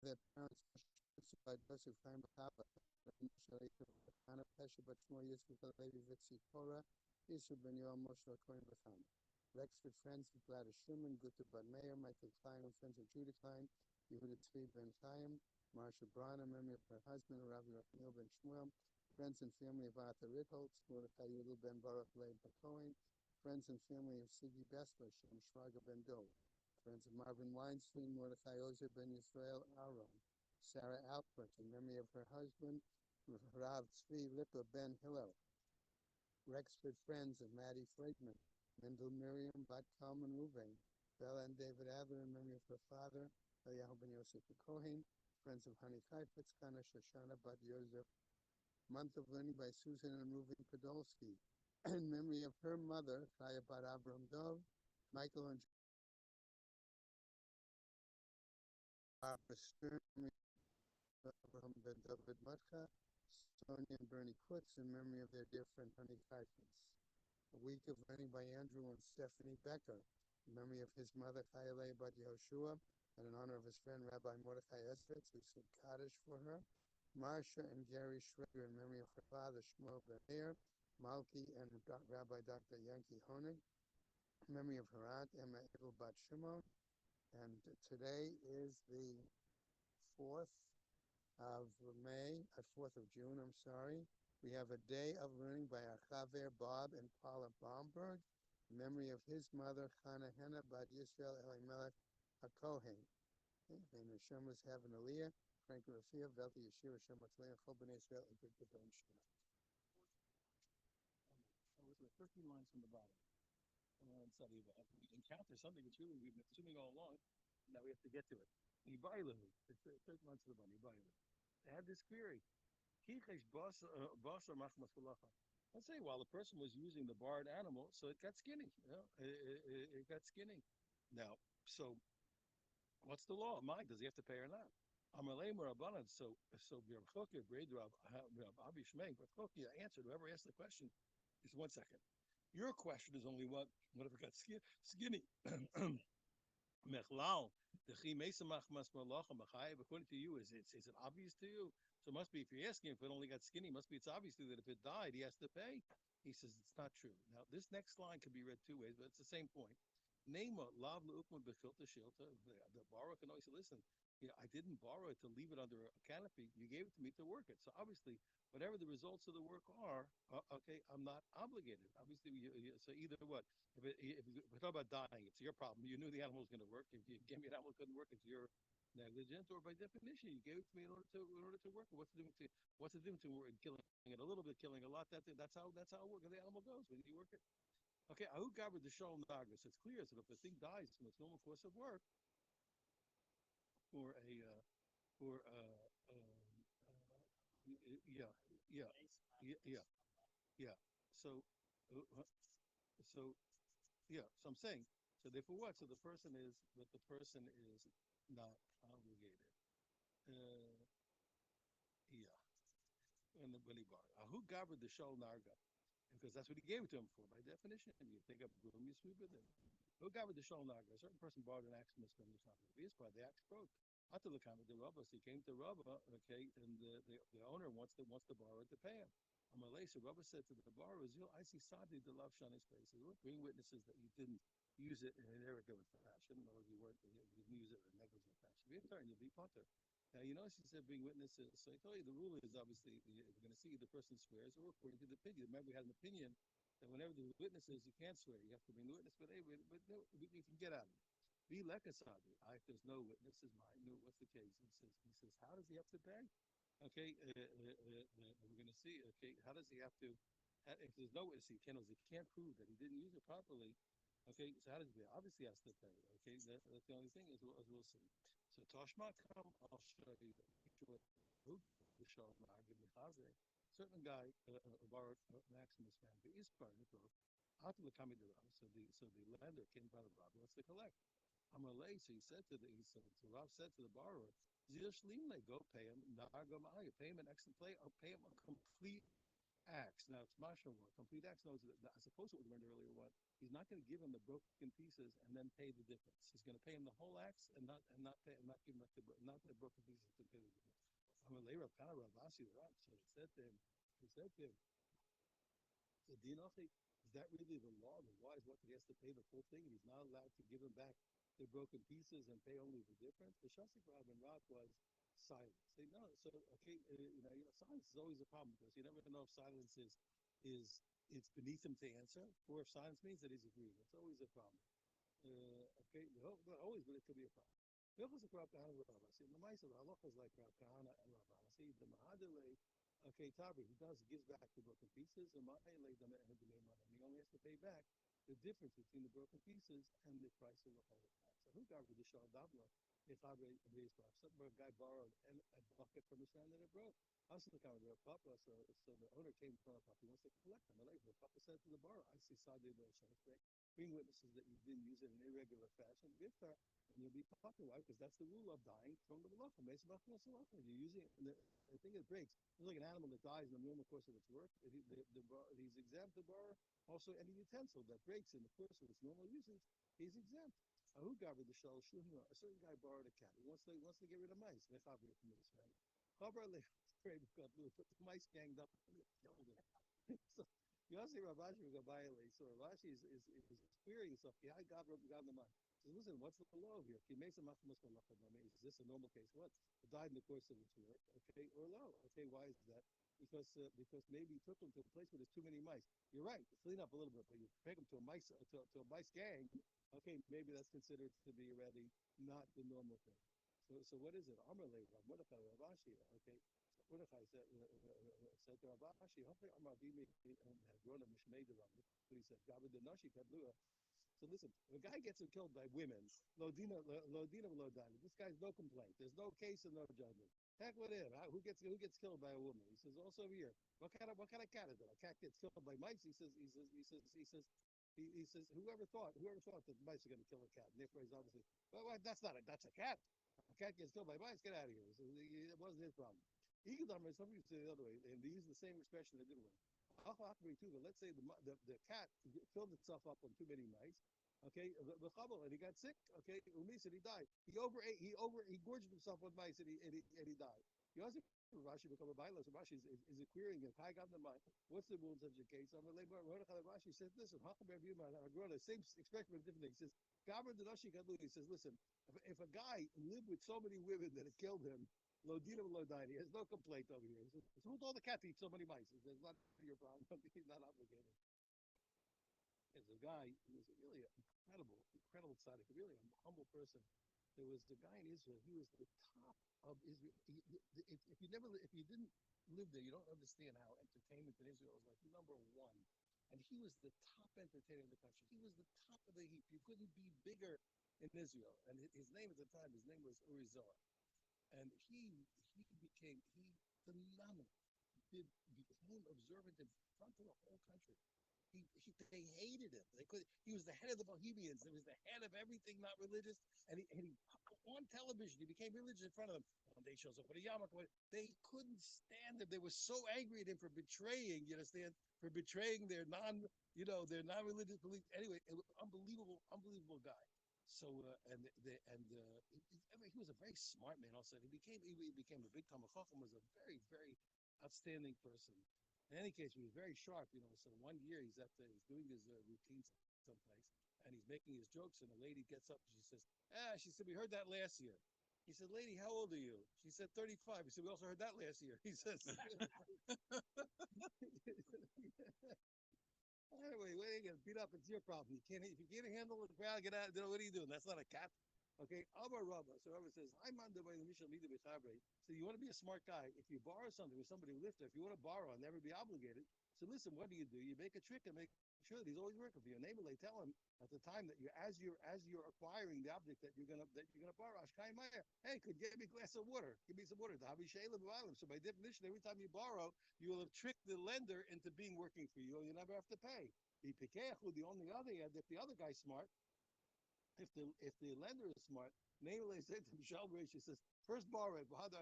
their parents by Joseph Chaim Bachaba, Kana Pesha Batmo Yisrael Levi Vitzi Torah, Yisrael Ben Yoel Moshe Cohen Bacham. Rexford Friends of Gladys Schumann, Guter Bad Meir, Michael Klein and Friends of Judah Klein, Yehuda Tzvi Ben Chaim, Marsha Brana, memory of her husband, Rabbi Raphael Ben Shmuel, friends and family of Arthur Ritholtz, Mordechai Yudel Ben Baruch Leib Cohen, friends and family of Siggy Besler, Shem Shraga Ben Dov, friends of Marvin Weinstein, Mordechai Ozer Ben Yisrael Aaron, Sarah Alpert, in memory of her husband, Rav Tzvi Lipa Ben Hillel, Rexford friends of Maddie Friedman, Mendel Miriam Bat Kalman Ruvain, Bella and David Adler, in memory of her father, Eliyahu Ben Yosef Kohen, friends of Honey Chaifetz, Kana Shoshana Bat Yosef, Month of Learning by Susan and Reuven Podolsky, in memory of her mother, Chaya Bat Avram Dov, Michael and Barbara Stern, Abraham Ben David Matka, Sonia and Bernie Kutz, in memory of their dear friend Honey Chaifetz. A week of learning by Andrew and Stephanie Becker, in memory of his mother Chayaleh Bat Yehoshua, and in honor of his friend Rabbi Mordechai Esvitz, who said Kaddish for her. Marcia and Gary Schrager, in memory of her father Shmuel Ben Meir, Malki and Rabbi Dr. Yankee Honig, in memory of her aunt Emma Edel Bat Shimon. And today is the 4th of May, 4th of June, I'm sorry. We have a day of learning by our Chaver Bob and Paula Baumberg, in memory of his mother, Chana Hena Bat Yisrael Elimelech HaKohen. And Hashem was having Aliyah, Frank Rafia, Velti Yeshua, Hashem Matzleah, Chol B'nai Israel, and Big Ben Shema. So it's 13 lines from the bottom. And we encounter something that's really we've been assuming all along. Now we have to get to it. Ibailu. It's 13 lines from the bottom. Ibailu. They had this query. Let's say while the person was using the barred animal, so it got skinny. It got skinny. Now, so what's the law? Mike, does he have to pay or not? Amalei Murabanan. So Rav Chokia, Rav Abi Shmei, Rav Chokia answered. Whoever asked the question is 1 second. Your question is only what if it got skinny? Mechlal, the according to you, is it obvious to you? So it must be, if you're asking if it only got skinny, must be it's obvious to you that if it died, he has to pay. He says it's not true. Now, this next line can be read two ways, but it's the same point. Nema lav leukman bechilta shilta. The borrower can always say, listen, I didn't borrow it to leave it under a canopy. You gave it to me to work it. So obviously, whatever the results of the work are, okay, I'm not obligated. Obviously, so either what? If we're talking about dying, it's your problem. You knew the animal was going to work. If you gave me an animal that couldn't work, it's your negligence, or by definition, you gave it to me in order to work. What's the difference between killing it a little bit, killing a lot? That's how the animal goes when you work it. Okay, Ahu Gabra the Shalom Nagas. It's clear that if the thing dies from its normal course of work, or yeah, yeah, yeah, yeah, yeah. So, so yeah. So I'm saying. So therefore, what? So the person is not obligated. Uh, yeah. And when he borrowed, who governed the Shol Narga? Because that's what he gave it to him for. By definition, you take up room, you sweep it in. Who governed the Shol Narga? A certain person borrowed an axe from his family. By the axe broke. Until the time of the Rabba, so he came to Rabba, okay, and the owner wants the borrower to pay him. Amalei, so Rabba said to the borrower, I see Sadi the love shani's face. Bring witnesses that you didn't use it in an irregular fashion, or you didn't use it in a negligent fashion. Be in turn, you'll be potter. Now, you notice he said bring witnesses. So I told you the rule is obviously you're going to see the person swears or according to the opinion. Remember, we had an opinion that whenever the witnesses, you can't swear. You have to bring the witness, but no, you can get out of it. Be lekasadi. If there's no witnesses, what's the case? He says, how does he have to pay? Okay, we're going to see. Okay, how does he have to? If there's no witness, he can't prove that he didn't use it properly. Okay, so how does he pay? Obviously, he has to pay. Okay, that's the only thing, as we'll see. So Toshma come, I'll show you who the show certain guy borrowed Maximus family is part of the book. After the coming to Rav, so the lender came by the Rav, wants to collect. Amalei, so so Rav said to the borrower, go pay him, pay him an excellent pay, pay him a complete acts. Now it's martial law. Complete acts knows that, as opposed to what we learned earlier, what he's not going to give him the broken pieces and then pay the difference. He's going to pay him the whole acts and not pay and not give him not the broken pieces to pay the difference. I'm a layer of kind of Ravasi Rab. So it said to him, he said to him, so Dinochi, is that really the law? The law is what he has to pay the full thing, and he's not allowed to give him back the broken pieces and pay only the difference. The Shasik Rab and Rab was silence. Say no. So okay, silence is always a problem because you never know if silence is it's beneath him to answer, or if silence means that he's agreeing. It's always a problem. Okay, no, not always, but it could be a problem. Hilchos Rav Kahana Rav Asi. The mice of halachas like Rav Kahana and Rav Asi. The Mahadele, okay, Tabri, he does gives back the broken pieces, and Ma'ele the and he only has to pay back the difference between the broken pieces and the price of the whole. So who got rid of Shal Dabla? If I raised some guy borrowed a bucket from his friend and it broke. I was the kind of Papa, so the owner came from the Papa. He wants to collect them. The Papa said to the borrower, I see Sadi bring witnesses that you didn't use it in irregular fashion. Give her, and you'll be pocket wise because that's the rule of dying from the malacha. You're using it, and the thing that breaks. It's like an animal that dies in the normal course of its work. He's exempt, the borrower. Also, any utensil that breaks in the course of its normal usage, he's exempt. Who got rid of shell? A certain guy borrowed a cat. He wants to get rid of mice. Mechaber from this, right? Chaber put the mice ganged up and killed him. So Yossi Ravashi was a violate. So Ravashi is querying himself. Yeah, I got the mice. So listen, what's the law here? Is this a normal case? What? It died in the course of its work, okay, or low. Okay, why is that? Because maybe he took them to a place where there's too many mice. You're right, clean up a little bit, but you take them to a mice to a mice gang. Okay, maybe that's considered to be already not the normal thing. So what is it? Amar Levi, Mordechai Ravashi. Okay, Mordechai said to Ravashi, hopefully Amar Bimi had grown up Mishmei Devam. So he said, Gabba the Nashi Kadlua. So listen, if a guy gets killed by women, Lodina, Lodina. This guy's no complaint. There's no case and no judgment. Heck with him. Who gets killed by a woman? He says also here. What kind of cat is it? A cat gets killed by mice. He says whoever thought that mice are going to kill a cat. And therefore he's obviously that's a cat. A cat gets killed by mice. Get out of here. So it wasn't his problem. Eagledummer, some people say the other way, and they use the same expression they did with. Too, but let's say the cat filled itself up on too many mice. Okay, and he got sick. Okay, Umis and he died. He gorged himself on mice and he died. He also Rashi become a baila. So Rashi is a querying if I got the mind. What's the rule in such a case? Rashi says, listen, the same expression but different thing. He says, Gabra Danashi Gadlu. He says, listen, if a guy lived with so many women that it killed him, Lodina Lodina, he has no complaint over here. He says, who told the cat to eat so many mice? He says, it's not your problem. He's not obligated. There's a guy who was really an incredible tzaddik, really a humble person. There was the guy in Israel. He was the top of Israel. If you didn't live there, you don't understand how entertainment in Israel is like number one. And he was the top entertainer in the country. He was the top of the heap. You couldn't be bigger in Israel. And his name at the time, his name was Uri Zohar. And he phenomenal. Became observant in front of the whole country. They hated him. He was the head of the Bohemians. He was the head of everything not religious. And he on television, he became religious in front of them. One day he shows up with a yarmulke. They couldn't stand him. They were so angry at him for betraying, you understand, for betraying their their non-religious beliefs. Anyway, it was unbelievable guy. So he was a very smart man. Also, he became a big Talmud Chacham. Was a very very outstanding person. In any case, he was very sharp. So one year he's doing his routine someplace, and he's making his jokes, and a lady gets up and she says, she said, we heard that last year. He said, lady, how old are you? She said, 35. He said, we also heard that last year. He says, anyway, what are you going to beat up? It's your problem. If you can't handle the crowd, get out. What are you doing? That's not a cat. Okay, Amar Rabba. So Rabba says, I'm on the way to Mishnah Mida B'Chabrei. So you want to be a smart guy. If you borrow something with somebody who lives there, if you want to borrow and never be obligated, so listen, what do? You make a trick and make sure that he's always working for you. And they tell him at the time that as you're acquiring the object that you're gonna borrow, Ashkai Meyer, hey, could you give me a glass of water? Give me some water. So by definition, every time you borrow, you will have tricked the lender into being working for you, and you never have to pay. The only other hand, if the other guy's smart, if the lender is smart, Nele said to Michelle Ray, she says, First bar rate, I'll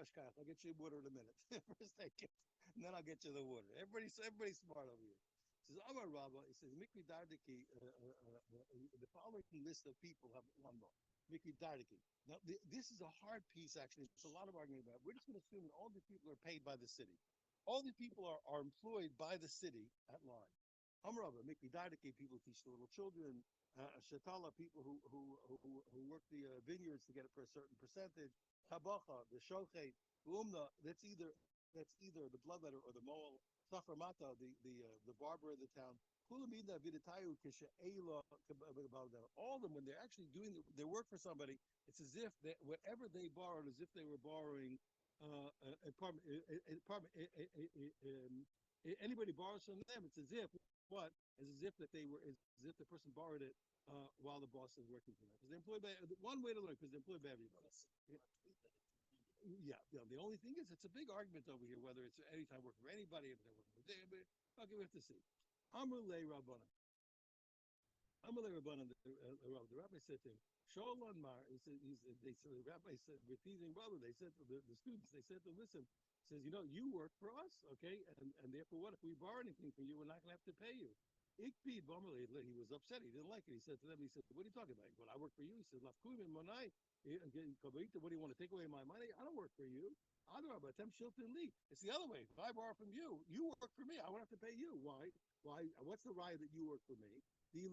get you water in a minute. First take it, and then I'll get you the water. Everybody's smart over here. He says, Amar Rabba, he says, Mikri Dardiki, the following list of people have one bar. Mikri Dardiki. Now, this is a hard piece, actually. There's a lot of argument about it. We're just going to assume that all these people are paid by the city. All these people are employed by the city at line. Amrava, Mikri Dardiki, people who teach the little children. Shatala, people who work the vineyards to get it for a certain percentage. Tabacha, the shochet, umna, that's either the bloodletter or the moel. Saframata, the barber of the town. All of them, when they're actually doing their work for somebody, it's as if that whatever they borrowed, as if they were borrowing anybody borrows from them, it's as if what? As if that they were, as if the person borrowed it while the boss is working for them. Because they're employed by one way to learn, because they're employed by everybody. Yeah. The only thing is, it's a big argument over here whether it's anytime work for anybody, if they're working for them. Okay, we have to see. Amrulay Rabbana. Amalei Rabbanan, the rabbi said to him, Sholon Mar, the rabbi said, we're teasing brother, they said to the students, they said to him, listen, says, you work for us, okay, and therefore what, if we borrow anything from you, we're not going to have to pay you. Ikpid Bamalei, he was upset, he didn't like it, he said to them, what are you talking about? Well, I work for you. He said, Lafkumin Monai, what do you want to take away my money? I don't work for you. It's the other way. If I borrow from you, you work for me. I won't have to pay you. Why? What's the right that you work for me? The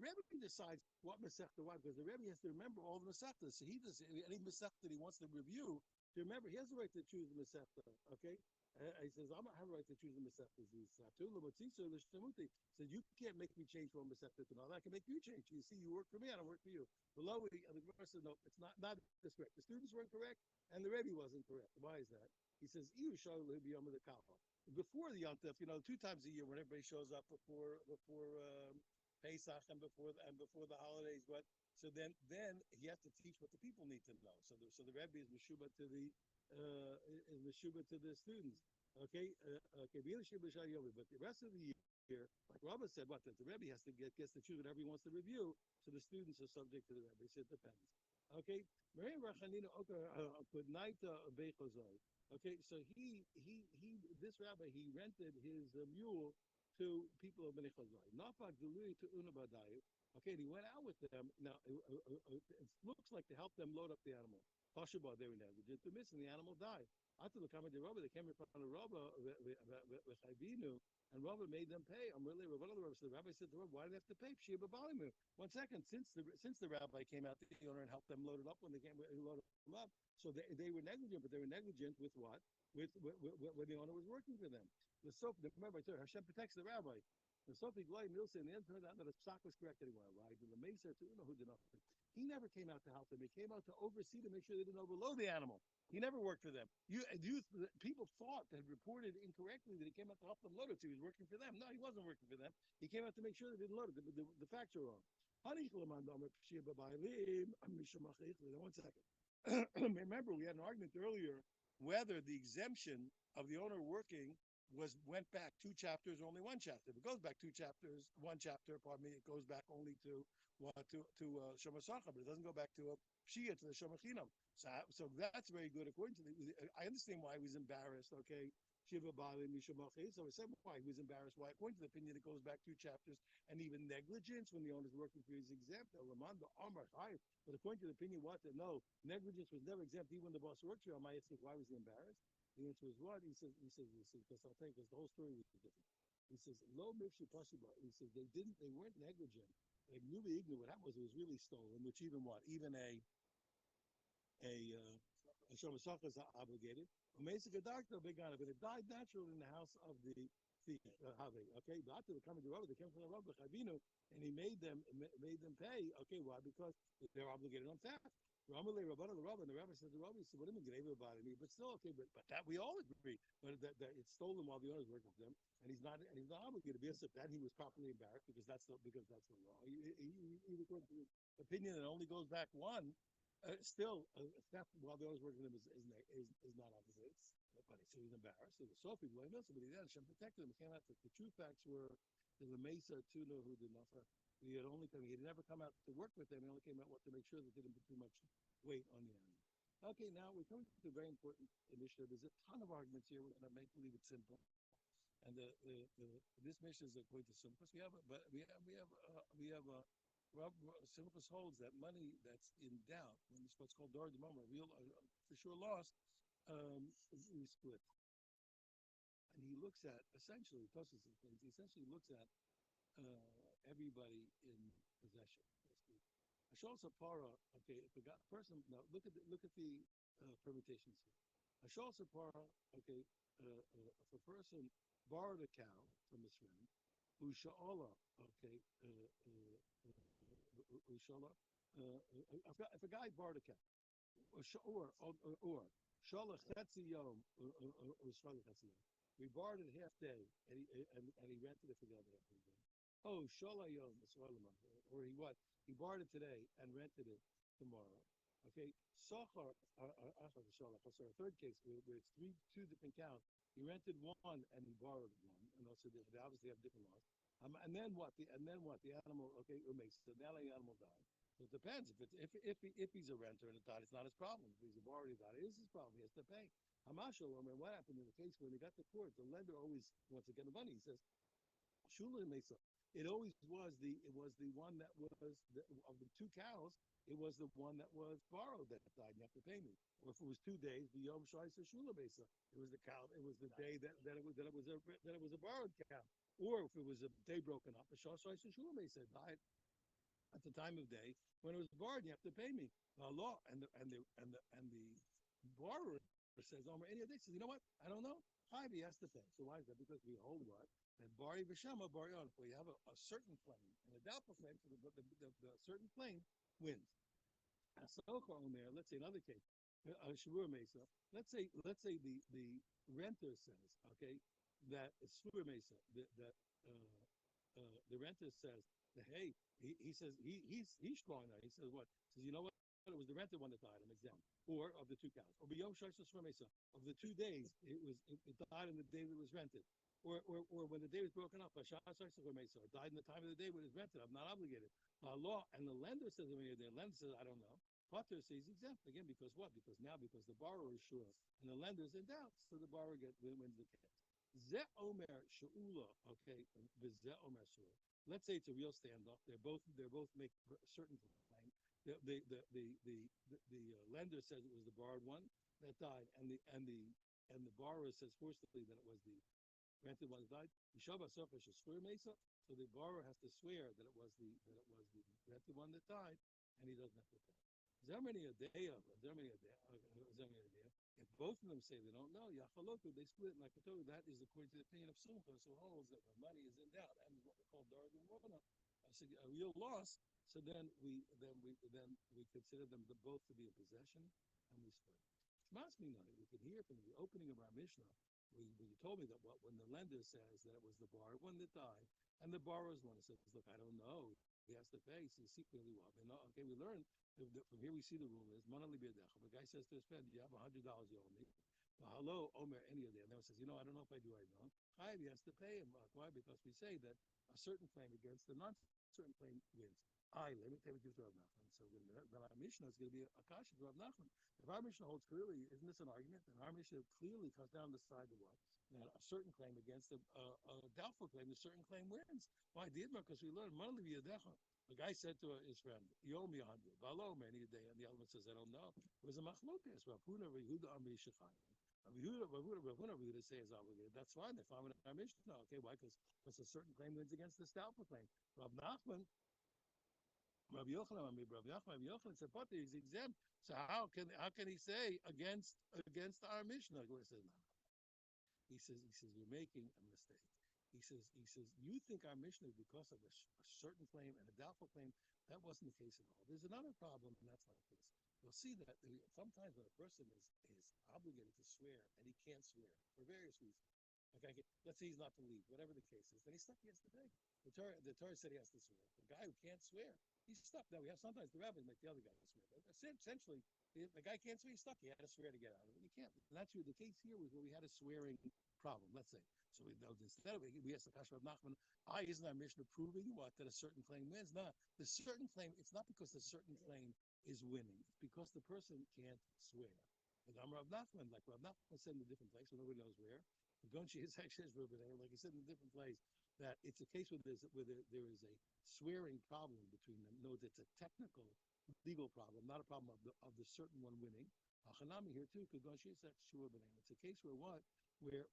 Rebbe decides what Masechta why, because the Rebbe has to remember all the Masechtas. So he does any Masechta that he wants to review. To remember, he has the right to choose the Masechta. Okay, he says, I don't have a right to choose the Masechta. He says, you can't make me change from Masechta to another. I can make you change. You see, you work for me, I don't work for you. Below, the Gemara says, no, it's not this correct. The students weren't correct, and the Rebbe wasn't correct. Why is that? He says, before the Yom Tov, 2 times a year when everybody shows up before Pesach and before the holidays. But so then he has to teach what the people need to know. So the Rebbe is Meshuba to the students. Okay, okay. But the rest of the year, like Rabbi said, what that the Rebbe gets to choose whatever he wants to review. So the students are subject to the Rebbe. So it depends. Okay, okay, so this rabbi, he rented his mule to people of Bnei Chazai. Nafak Dului to Unabadayu. Okay, and he went out with them. Now, it looks like to help them load up the animal. Pashabah, they were negligent to miss, and the animal died. After the comment of Rabbi, they came in front of Rabbi with Chavinu, and Rabbi made them pay. I'm really Rabbi. So the rabbi said to Rabbi, why did they have to pay? Shiva Balimu. 1 second, since the rabbi came out, the owner, and helped them load it up when they came load them up. So they were negligent, but they were negligent with what? With when the owner was working for them. Remember I told you, Hashem protects the rabbi. The Sofi Glay Milsa, in the end turned out that the stock was correct anyway, right? And the Mesa too, who did not. He never came out to help them. He came out to oversee to make sure they didn't overload the animal. He never worked for them. People thought that had reported incorrectly that he came out to help them load it. So he was working for them. No, he wasn't working for them. He came out to make sure they didn't load it. The facts are wrong. 1 second. Remember, we had an argument earlier whether the exemption of the owner working went back 2 chapters or only 1 chapter. If it goes back 2 chapters, 1 chapter, pardon me, it goes back only to Shomasacha, but it doesn't go back to a Shia, to the Shomachinam. So that's very good. According to I understand why he was embarrassed, okay? Shiva Bali Mishamachin. So I said why he was embarrassed. Why? According to the opinion, it goes back 2 chapters, and even negligence when the owner is working for his exempt. But according to the opinion, what? No, negligence was never exempt, even when the boss worked for him. I asked why was he embarrassed? The answer is what? He says, because I'll tell you, because the whole story was different. He says, lo mifshi pasiba. He says they weren't negligent. They knew the ignorant. What happened was it was really stolen, which even what? Even a Shomasach is obligated. Amazing a doctor, big on it, but it died naturally in the house of the thief. Okay, but after the coming to Rabbi, they came from the Rabbi Chavinu, and he made them pay. Okay, why? Because they're obligated on theft. Ramalei Rabban the Rabban, the rabbi said to Rabbi, what do you mean get about me? But still, okay, but that we all agree. But that it's stolen while the owner's working for them, and he's not obligated. Because of that, he was properly embarrassed because that's the law. He opinion that only goes back 1. Still, theft while the owner's working for them is not obligated. But so he's embarrassed. So the Sophie blamed us, but he did. Hashem protected him. It came out that the true facts were the Mesa Tuna who did not. he had never come out to work with them. He only came out what to make sure that they didn't put too much weight on the animal. Okay, now we're coming to a very important initiative. There's a ton of arguments here. We're going to make believe it's simple. And this mission is according to Simchus. Simchus holds that money that's in doubt, when it's what's called Dor Demoma, real for sure loss, we split. And he looks at essentially Tosfos explains. He essentially looks at everybody in possession. A shol sapara. Okay, if a person now look at the permutations here. A shol sapara. Okay, if a person borrowed a cow from his friend, usha'ola. Okay, usha'ola. If a guy borrowed a cow, or shalach chetzi yom, or shalach chetzi yom. We borrowed it half day, and he rented it for the other half day. Oh, shalayom, or he what? He borrowed it today and rented it tomorrow. Okay, sochar, sorry, third case where it's two different cows. He rented one and he borrowed one, and also they obviously have different laws. And then what? The animal. Okay, it makes so now the animal died. So it depends. If he's a renter and it died, it's not his problem. If he's a borrower and it died, it is his problem. He has to pay. Hamashal, I mean, what happened in the case when they got to court? The lender always wants to get the money. He says, Shula Mesa. It was the one that was of the two cows. It was the one that was borrowed that died. You have to pay me. Or if it was 2 days, the Yom Shaisa Shula Mesa. It was the cow. It was the day that it was a borrowed cow. Or if it was a day broken up, the Shaisa Shula Mesa died at the time of day when it was borrowed. You have to pay me. The law and the borrower says, "Omer, any of this?" Says, "You know what? I don't know. He has to pay." So why is that? Because we hold what that bari v'shama bari on. Where you have a certain claim and a doubtful claim, so the certain claim wins. Let's say another case, Shavur Mesa. Let's say the renter says, okay, that Shavur Mesa, that the renter says that hey, he says he's strong now. He says what? He says you know what? It was the rented one that died. I'm exempt. Or of the two cows. Or b'yom shayshos mesa. Of the 2 days, it died on the day that it was rented. Or when the day was broken up, it died in the time of the day when it was rented. I'm not obligated. Law and the lender says the lender says I don't know. Potter says exempt again because what? Because the borrower is sure and the lender is in doubt, so the borrower wins the case. Ze omer she'ula, okay, ze omer she'ula. Let's say it's a real standoff. They both make a certain claim. The lender says it was the borrowed one that died, and the borrower says forcibly that it was the rented one that died. So the borrower has to swear that it was the rented one that died, and he doesn't have to pay. If both of them say they don't know, Yachaloku, they split. And like I told you, that is according to the opinion of Sumchus, who holds that when money is in doubt, that is what we call Dargan Rona, a real loss. So then we consider them both to be in possession, and we split. Shmas Minai, we can hear from the opening of our Mishnah, when you told me that when the lender says that it was the borrower one that died, and the borrower's one says, look, I don't know, he has to pay, so you see clearly well. Okay, we learn from here we see the rule is Manali B'Yadech. If a guy says to his friend, you have $100 you owe me. Hello, Omer, any of them. And then says, I don't know if I do or I don't. He has to pay him. Why? Because we say that a certain claim against the non-certain claim wins. Let me tell you what Rav Nachman. So then our Mishnah is going to be a kasha to Rav Nachman. If our Mishnah holds clearly, isn't this an argument? And our Mishnah clearly comes down the side of what? That a certain claim against a doubtful claim, a certain claim wins. Why? Because we learned Manali B'Yadech. The guy said to his friend, you owe me 100. Valo, many a day. And the other one says, I don't know. It was a machlokas. Rav Huna says is obligated. That's fine. They found it in our Mishnah. Okay, why? Because a certain claim wins against the doubtful claim. Rav Nachman, Rav Yochanan said, but he's exempt. So how can he say against our Mishnah? He says you're making a mistake. He says you think our Mishnah is because of a certain claim and a doubtful claim. That wasn't the case at all. There's another problem, and that's not the case. You'll see that sometimes when a person is obligated to swear and he can't swear for various reasons. Okay, let's say he's not to leave, whatever the case is, then he's stuck. He has to pay. The Torah said he has to swear. The guy who can't swear, he's stuck. Now we have sometimes the rabbis make the other guy swear. But essentially, The guy can't swear. He's stuck. He had to swear to get out of it. You can't. And that's the case here was where we had a swearing problem. Let's say. So we know instead of we asked the Kasha of Nachman, isn't our mission proving what that a certain claim wins? No, the certain claim. It's not because the certain claim is winning. It's because the person can't swear. And I'm Rav Nachman, like Rav Nachman said in a different place, so nobody knows where. The Gonchi is actually Ruben, like he said in a different place, that it's a case where there is a swearing problem between them. No, it's a technical legal problem, not a problem of the certain one winning. Hanami here too, because Gonchi is sure, but it's a case where what, where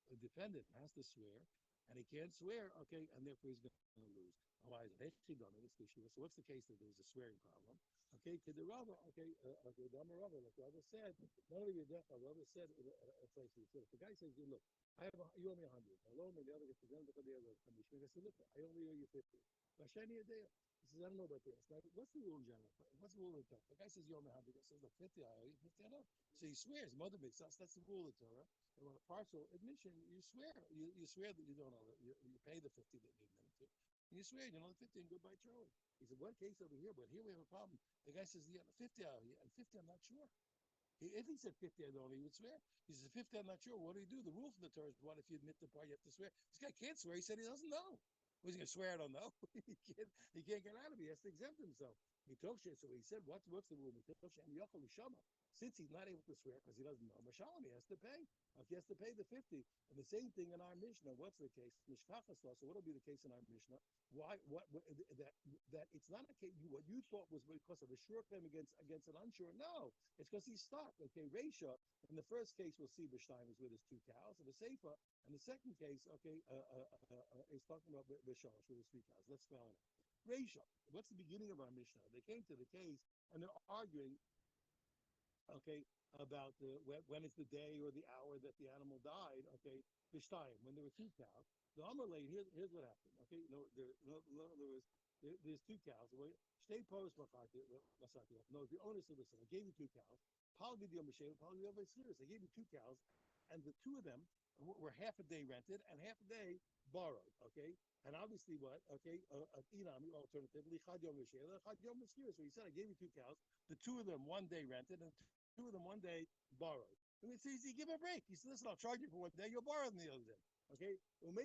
the defendant has to swear, and he can't swear, okay, and therefore he's going to lose. Otherwise, he done it. So what's the case that there's a swearing problem? Okay, to the Rava, okay, the Dama Rava, like Rava said, none of you deaf, Rava said a place he said, if the guy says, look, you owe me 100, I loan me, the other gets the gun, the other condition. I said, look, I only owe you 50. Bashani a day. He says, I don't know about this. Now, what's the rule in general? What's the rule in Torah? The guy says, you owe me 100. The guy says, look, 50, I owe you 50, I know. So he swears, mother makes us, that's the rule of Torah. And on a partial admission, you swear. You swear that you don't owe it. You pay the 50 that you admitted to. And you swear you don't owe the 50 and goodbye, Charlie. He said, what case over here? But here we have a problem. The guy says, yeah, 50 I owe you, and 50 I'm not sure. If he said 50 I don't, he would swear. He says, 50 I'm not sure. What do you do? The rule from the Torah is what if you admit the part, you have to swear. This guy can't swear. He said he doesn't know. Was he going to swear I don't know? he can't get out of it. He has to exempt himself. Mitoshe, so he said, what's the rule? Mitoshe and Yochel Shama. Since he's not able to swear because he doesn't know, Mashalom, he has to pay. He has to pay the 50. And the same thing in our Mishnah. What's the case? Mishkachas law. So what will be the case in our Mishnah? Why? That it's not a case. What you thought was because of a sure claim against an unsure. No, it's because he's stuck. Okay, Reisha. In the first case, we'll see B'Shtein is with his 2 cows, and the Seifa. And the second case, okay, is talking about B'Shalosh with his 3 cows. Let's spell it out. Reisha. What's the beginning of our Mishnah? They came to the case and they're arguing, okay, about when is the day or the hour that the animal died, okay, B'Shtayim, when there were 2 cows. The Amalei, here's what happened, okay, there's 2 cows. Shtei Poros Masati. No, the owner said, listen, I gave you 2 cows. Pal Vidio Mishem, Pal Vidio Vesiris. I gave you 2 cows, and the 2 of them were half a day rented and half a day borrowed, okay? And obviously what, okay, Inami, alternatively, Chad Yom Mishem, Chad Yom Vesiris. So he said, I gave you 2 cows. The 2 of them 1 day rented, and 2 of them 1 day borrowed. And he says, give him a break. He said, listen, I'll charge you for 1 day, you'll borrow them the other day. Okay? And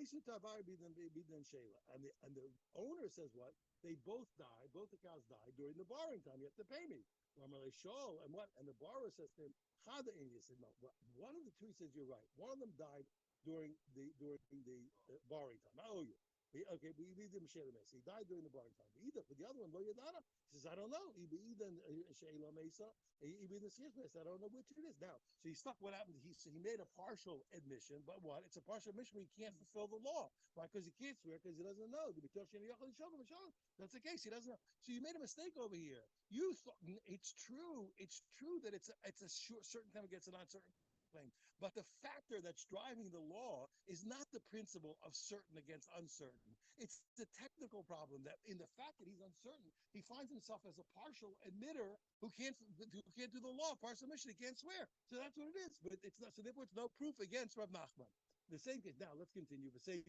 the owner says what? They both died, both the cows died during the borrowing time. You have to pay me. And what? And the borrower says to him, he said, no, one of the 2 says, you're right. One of them died during the borrowing time. I owe you. Okay, we leave him Shayla Mesa. He died during the borrowing time. Either for the other one, Lo Yadana. He says, I don't know. Either Shayla Mesa, either Siyas Mesa. I don't know which it is now. So he's stuck. What happened? He made a partial admission, but what? It's a partial admission where he can't fulfill the law. Why? Because he can't swear because he doesn't know. That's the case. He doesn't know. So you made a mistake over here. You thought it's true. It's true that it's a certain time against an uncertain claim. But the factor that's driving the law is not the principle of certain against uncertain. It's the technical problem that in the fact that he's uncertain, he finds himself as a partial admitter who can't do the law, partial admission, he can't swear. So that's what it is. But it's not, so therefore it's no proof against Rav Nachman. The same case. Now let's continue. Let's say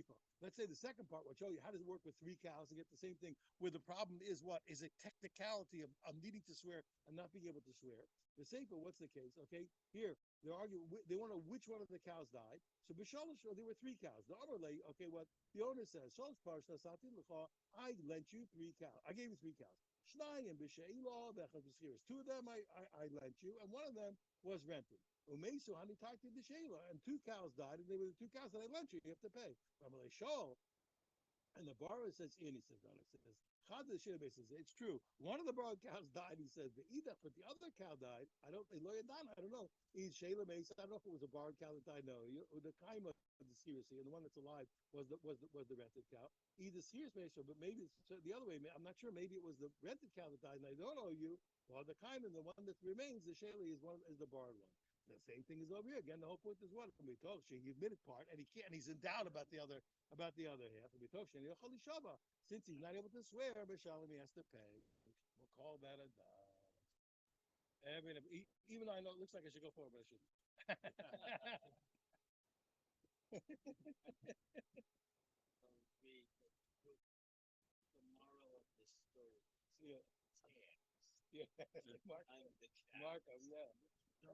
the second part will show you how does it work with 3 cows and get the same thing. Where the problem is what is a technicality of needing to swear and not being able to swear. The Sefer, what's the case? Okay, here they're arguing. They want to know which one of the cows died. So b'shalosh, there were 3 cows. The other lay, okay, what the owner says, shalosh parsha sati l'cha, I lent you 3 cows. I gave you 3 cows. Shnayim b'sheila v'echad b'schiris. 2 of them I lent you, and 1 of them was rented. Umesu hani takti the shayla, and 2 cows died, and they were the 2 cows that I lent you. You have to pay. Ramalei Shol, and the borrower says, and he says, no, it says, Chad the Shayla says, it's true. 1 of the borrowed cows died. He says, but the other cow died. I don't know. He's Shayla Mesa. I don't know if it was a borrowed cow that died. No, the kaima of the seriously, and the one that's alive was the rented cow. Either serious Mesa, but maybe it's the other way. I'm not sure. Maybe it was the rented cow that died, and I don't owe you. Well, the kaima, the one that remains, the Shayla is the borrowed one. The same thing is over here. Again, the whole point is what? From Mitoshe, he admitted part, and he's in doubt about the other half. From Mitoshe, since he's not able to swear, B'Shalom, he has to pay. We'll call that a done. Even though I know it looks like I should go forward, but I shouldn't. The moral of the story. Yeah. Yeah, Mark, Marco, yeah. Huh?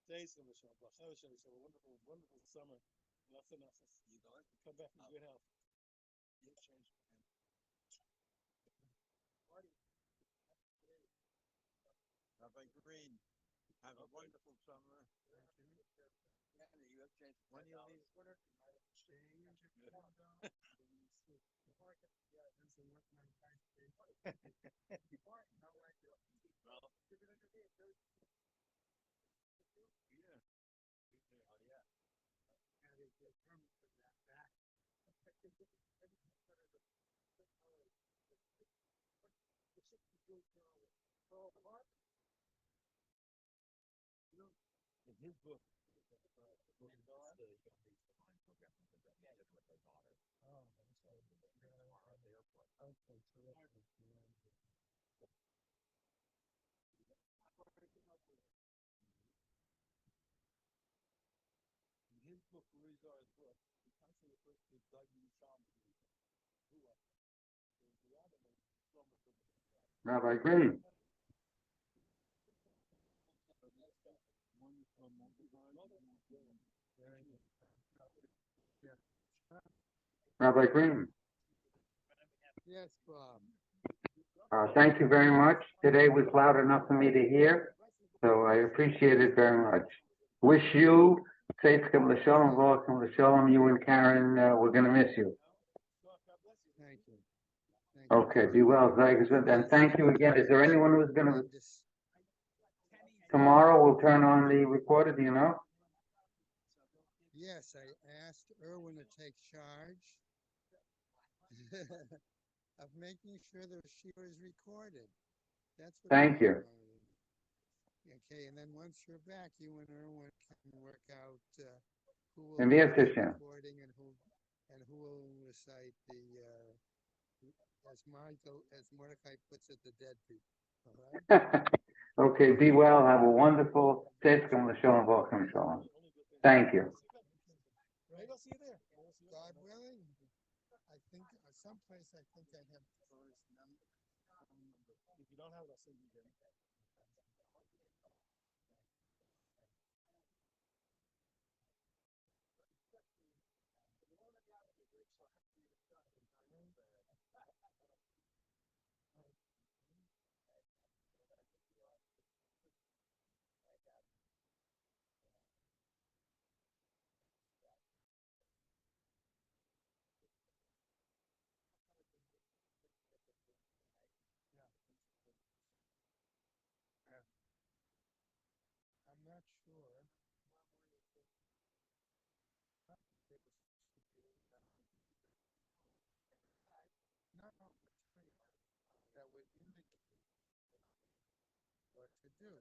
Thanks, Michelle. I wish you a wonderful, wonderful summer. Lots and lots. Come back in good health. Rabbi Green, have a Okay. wonderful summer. When you leave, well, yeah. Oh, yeah. In his book, Book is the yomi program with the dad with their daughter. Oh, So okay. tomorrow at the airport. Okay, terrific. Yeah. in his book, Rizar's book, he constantly refers to Doug Shaman, who was the other one, Shlomo Rabbi Green. one from Mordecai. Very good. Yeah. Rabbi Green, Yes, Bob. thank you very much. Today was loud enough for me to hear, so I appreciate it very much. Wish you Seitzkem L'Sholom, V'Orchem L'Sholom. You and Karen, we're going to miss you. Thank you. Thank you. Okay, be well, Zaygus, and thank you again. Is there anyone who's going to, Tremendous. tomorrow we'll turn on the recorder, do you know? Yes, I asked Irwin to take charge of making sure the shir is recorded. That's what Thank Irwin you. wanted. Okay, and then once you're back, you and Irwin can work out who will And do yes, the Hashem. recording and who will recite the as Mordecai puts it, the dead people. All right. Okay, be well. Have a wonderful Seitzkem L'Sholom, V'Orchem Shalom. Thank you. Maybe I'll see you there. God willing, I think someplace I think I have Doris' number. If you don't have it, I'll send you again. I'm not sure. Not material that would indicate what to do.